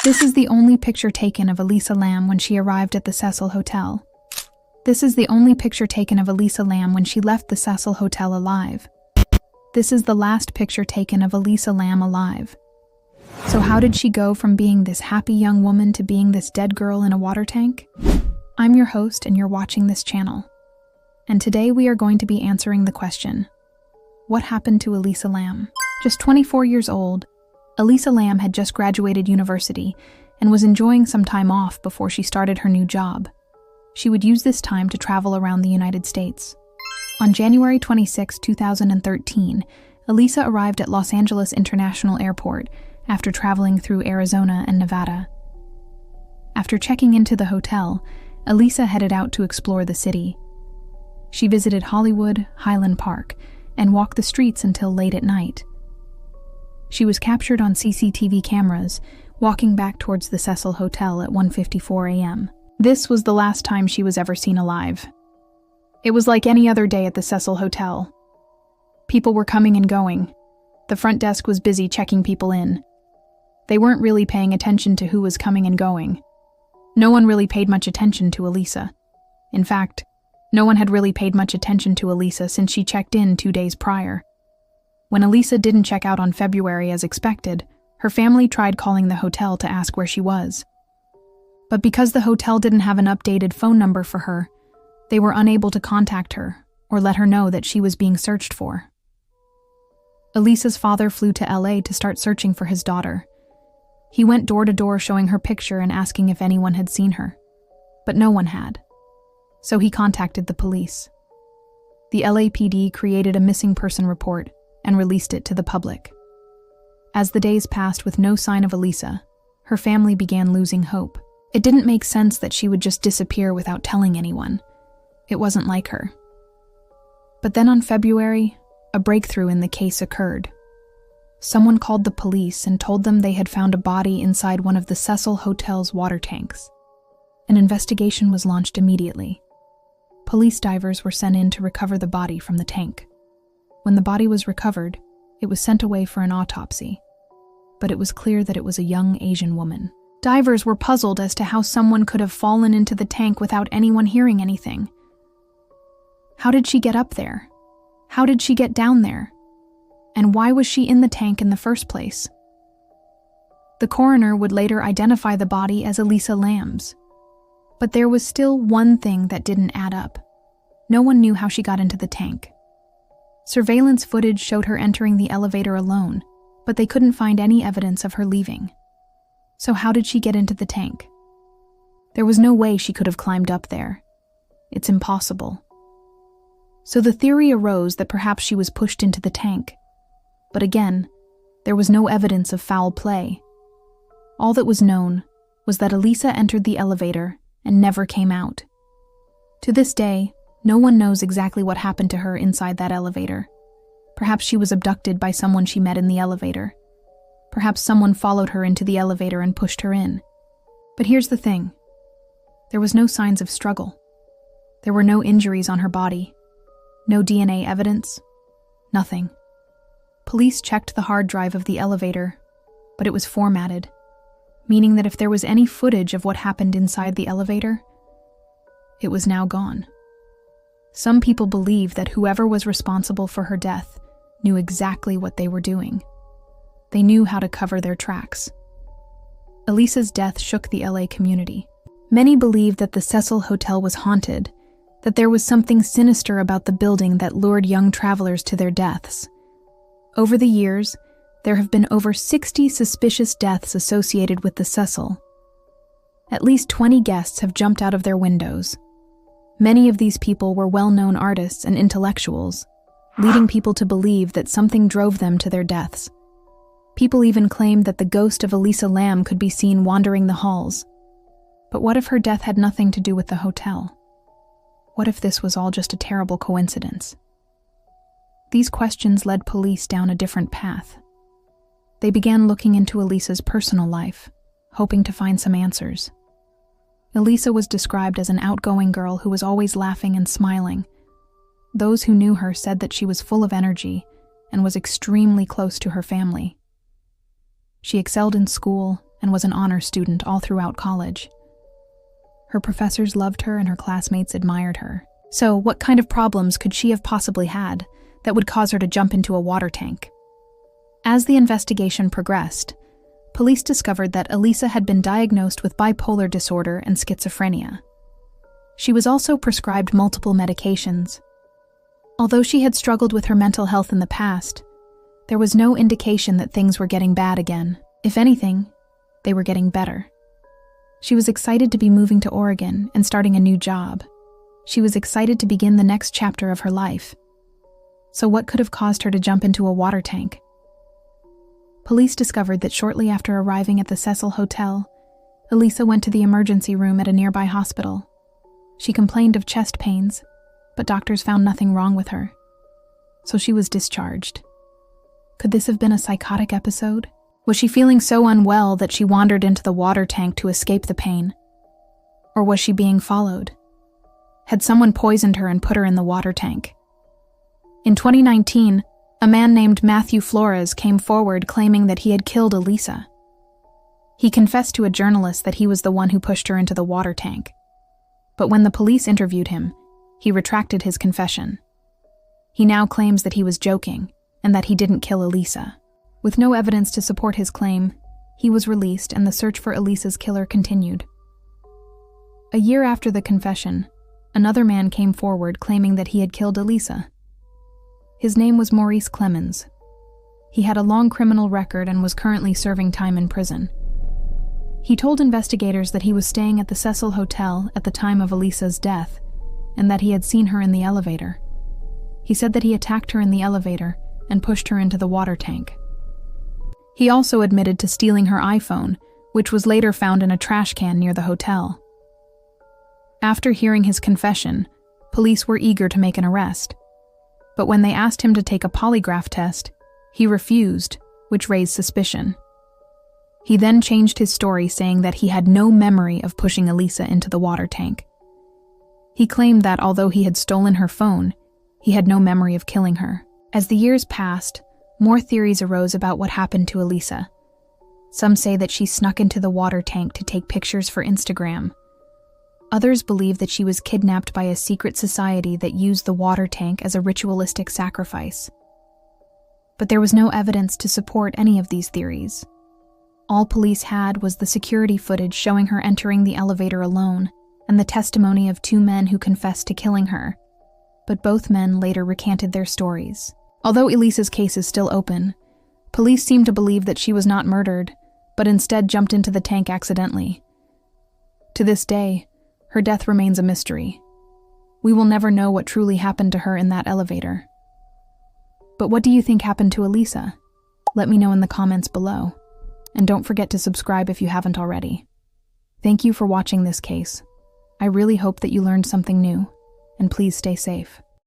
This is the only picture taken of Elisa Lam when she arrived at the Cecil Hotel. This is the only picture taken of Elisa Lam when she left the Cecil Hotel alive. This is the last picture taken of Elisa Lam alive. So how did she go from being this happy young woman to being this dead girl in a water tank? I'm your host and you're watching this channel. And today we are going to be answering the question, what happened to Elisa Lam? Just 24 years old, Elisa Lam had just graduated university and was enjoying some time off before she started her new job. She would use this time to travel around the United States. On January 26, 2013, Elisa arrived at Los Angeles International Airport after traveling through Arizona and Nevada. After checking into the hotel, Elisa headed out to explore the city. She visited Hollywood, Highland Park, and walked the streets until late at night. She was captured on CCTV cameras, walking back towards the Cecil Hotel at 1:54 a.m. This was the last time she was ever seen alive. It was like any other day at the Cecil Hotel. People were coming and going. The front desk was busy checking people in. They weren't really paying attention to who was coming and going. No one really paid much attention to Elisa. In fact, no one had really paid much attention to Elisa since she checked in 2 days prior. When Elisa didn't check out on February as expected, her family tried calling the hotel to ask where she was. But because the hotel didn't have an updated phone number for her, they were unable to contact her or let her know that she was being searched for. Elisa's father flew to LA to start searching for his daughter. He went door to door showing her picture and asking if anyone had seen her, but no one had. So he contacted the police. The LAPD created a missing person report and released it to the public. As the days passed with no sign of Elisa, her family began losing hope. It didn't make sense that she would just disappear without telling anyone. It wasn't like her. But then on February, a breakthrough in the case occurred. Someone called the police and told them they had found a body inside one of the Cecil Hotel's water tanks. An investigation was launched immediately. Police divers were sent in to recover the body from the tank. When the body was recovered, it was sent away for an autopsy. But it was clear that it was a young Asian woman. Divers were puzzled as to how someone could have fallen into the tank without anyone hearing anything. How did she get up there? How did she get down there? And why was she in the tank in the first place? The coroner would later identify the body as Elisa Lam's. But there was still one thing that didn't add up. No one knew how she got into the tank. Surveillance footage showed her entering the elevator alone, but they couldn't find any evidence of her leaving. So how did she get into the tank? There was no way she could have climbed up there. It's impossible. So the theory arose that perhaps she was pushed into the tank. But again, there was no evidence of foul play. All that was known was that Elisa entered the elevator and never came out. To this day, no one knows exactly what happened to her inside that elevator. Perhaps she was abducted by someone she met in the elevator. Perhaps someone followed her into the elevator and pushed her in. But here's the thing. There was no signs of struggle. There were no injuries on her body. No DNA evidence. Nothing. Police checked the hard drive of the elevator, but it was formatted, meaning that if there was any footage of what happened inside the elevator, it was now gone. Some people believe that whoever was responsible for her death knew exactly what they were doing. They knew how to cover their tracks. Elisa's death shook the LA community. Many believed that the Cecil Hotel was haunted, that there was something sinister about the building that lured young travelers to their deaths. Over the years, there have been over 60 suspicious deaths associated with the Cecil. At least 20 guests have jumped out of their windows. Many of these people were well-known artists and intellectuals, leading people to believe that something drove them to their deaths. People even claimed that the ghost of Elisa Lam could be seen wandering the halls. But what if her death had nothing to do with the hotel? What if this was all just a terrible coincidence? These questions led police down a different path. They began looking into Elisa's personal life, hoping to find some answers. Elisa was described as an outgoing girl who was always laughing and smiling. Those who knew her said that she was full of energy and was extremely close to her family. She excelled in school and was an honor student all throughout college. Her professors loved her and her classmates admired her. So, what kind of problems could she have possibly had that would cause her to jump into a water tank? As the investigation progressed, police discovered that Elisa had been diagnosed with bipolar disorder and schizophrenia. She was also prescribed multiple medications. Although she had struggled with her mental health in the past, there was no indication that things were getting bad again. If anything, they were getting better. She was excited to be moving to Oregon and starting a new job. She was excited to begin the next chapter of her life. So what could have caused her to jump into a water tank? Police discovered that shortly after arriving at the Cecil Hotel, Elisa went to the emergency room at a nearby hospital. She complained of chest pains, but doctors found nothing wrong with her. So she was discharged. Could this have been a psychotic episode? Was she feeling so unwell that she wandered into the water tank to escape the pain? Or was she being followed? Had someone poisoned her and put her in the water tank? In 2019, a man named Matthew Flores came forward claiming that he had killed Elisa. He confessed to a journalist that he was the one who pushed her into the water tank. But when the police interviewed him, he retracted his confession. He now claims that he was joking and that he didn't kill Elisa. With no evidence to support his claim, he was released and the search for Elisa's killer continued. A year after the confession, another man came forward claiming that he had killed Elisa. His name was Maurice Clemens. He had a long criminal record and was currently serving time in prison. He told investigators that he was staying at the Cecil Hotel at the time of Elisa's death, and that he had seen her in the elevator. He said that he attacked her in the elevator and pushed her into the water tank. He also admitted to stealing her iPhone, which was later found in a trash can near the hotel. After hearing his confession, police were eager to make an arrest. But when they asked him to take a polygraph test, he refused, which raised suspicion. He then changed his story, saying that he had no memory of pushing Elisa into the water tank. He claimed that although he had stolen her phone, he had no memory of killing her. As the years passed, more theories arose about what happened to Elisa. Some say that she snuck into the water tank to take pictures for Instagram. Others believe that she was kidnapped by a secret society that used the water tank as a ritualistic sacrifice. But there was no evidence to support any of these theories. All police had was the security footage showing her entering the elevator alone, and the testimony of two men who confessed to killing her. But both men later recanted their stories. Although Elisa's case is still open, police seem to believe that she was not murdered, but instead jumped into the tank accidentally. To this day, her death remains a mystery. We will never know what truly happened to her in that elevator. But what do you think happened to Elisa? Let me know in the comments below. And don't forget to subscribe if you haven't already. Thank you for watching this case. I really hope that you learned something new, and please stay safe.